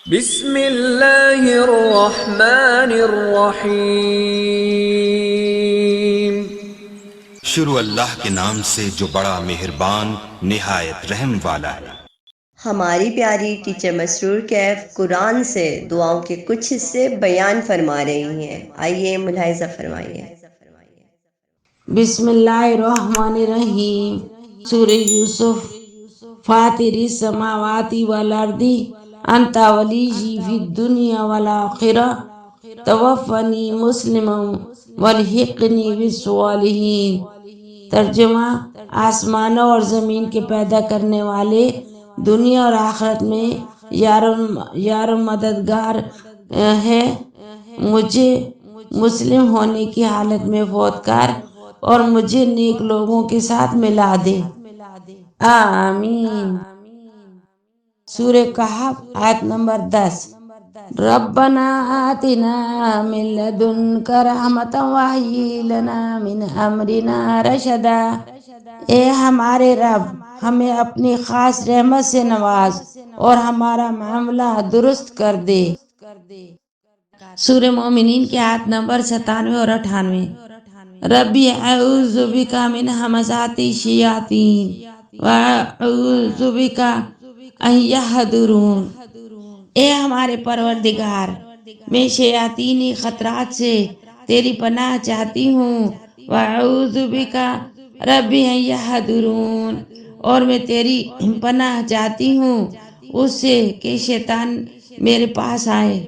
بسم اللہ الرحمن الرحیم۔ شروع اللہ کے نام سے جو بڑا مہربان نہایت رحم والا ہے۔ ہماری پیاری ٹیچر مسرور کیف قرآن سے دعاؤں کے کچھ حصے بیان فرما رہی ہیں، آئیے ملاحظہ فرمائیے۔ بسم اللہ الرحمن الرحیم۔ سورہ یوسف۔ فاطر السماوات والارض انت ولی فی الدنیا والآخرہ توفنی مسلما والحقنی بالصالحین۔ ترجمہ: آسمانوں اور زمین کے پیدا کرنے والے، دنیا اور آخرت میں یار و مددگار ہے، مجھے مسلم ہونے کی حالت میں فوت کر اور مجھے نیک لوگوں کے ساتھ ملا دے، آمین۔ سورہ کہف آیت نمبر 10۔ ربنا آتنا من لدنک رحمتا وہیئ لنا من امرنا رشدا۔ اے ہمارے رب، ہمیں اپنی خاص رحمت سے نواز اور ہمارا معاملہ درست کر دے۔ سورہ مومنین کی آیت نمبر 97 اور 98۔ ربی اعوذ بک من ہمزات الشیاطین واعوذ بک ان یحضرون۔ اے ہمارے پروردگار، میں شیاطینی خطرات سے تیری پناہ چاہتی ہوں، واعوذ بک ربی ان یحضرون، اور میں تیری پناہ چاہتی ہوں اس سے کہ شیطان میرے پاس آئے۔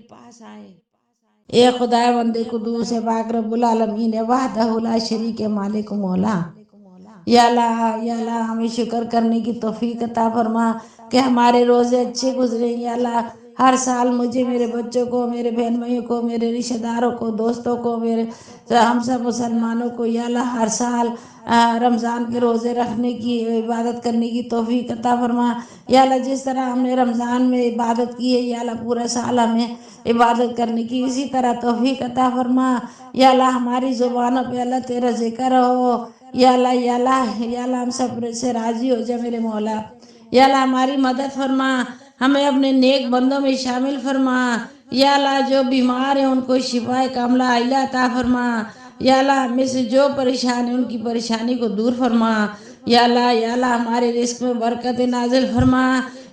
اے خدا بندے قدوس پاک رب العالمین وحدہ لا شریک مالک مولا، یا اللہ ہمیں شکر کرنے کی توفیق عطا فرما کہ ہمارے روزے اچھے گزرے۔ یا اللہ ہر سال مجھے، میرے بچوں کو، میرے بہن بھائیوں کو، میرے رشتہ داروں کو، دوستوں کو، میرے ہم سب مسلمانوں کو یا اللہ ہر سال رمضان کے روزے رکھنے کی، عبادت کرنے کی توفیق عطا فرما۔ یا اللہ جس طرح ہم نے رمضان میں عبادت کی ہے، یا اللہ پورا سال ہمیں عبادت کرنے کی اسی طرح توفیق عطا فرما۔ یا اللہ ہماری زبانوں پہ اللہ تیرا ذکر ہو۔ یا اللہ یا اللہ یا اللہ ہم سب سے راضی ہو جا میرے مولا۔ یا اللہ ہماری مدد فرما، ہمیں اپنے نیک بندوں میں شامل فرما۔ یا اللہ جو بیمار ہیں ان کو شفا کاملہ عاجلہ عطا فرما۔ یا اللہ ہمیں سے جو پریشان ہیں ان کی پریشانی کو دور فرما۔ یا اللہ ہمارے رزق میں برکت نازل فرما۔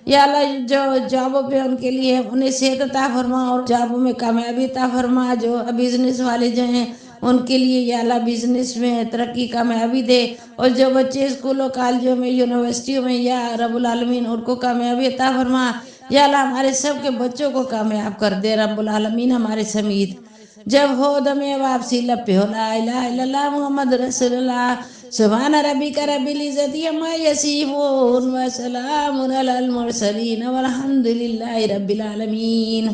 یا اللہ جو جابوں پہ ان کے لیے انہیں صحت عطا فرما اور جابوں میں کامیابی عطا فرما۔ جو بزنس والے جو ہیں ان کے لیے یا اللہ بزنس میں ترقی کامیابی دے، اور جو بچے اسکولوں کالجوں میں یونیورسٹیوں میں یا رب العالمین ان کو کامیابی عطا فرما۔ یا اللہ ہمارے سب کے بچوں کو کامیاب کر دے رب العالمین ہمارے سمیت۔ جب ہو دم واپسی لب پہ ہو لا الہ الا اللہ محمد رسول اللہ۔ سبحان ربک رب العزت عما یصفون وسلام علی المرسلین والحمد للہ رب العالمین۔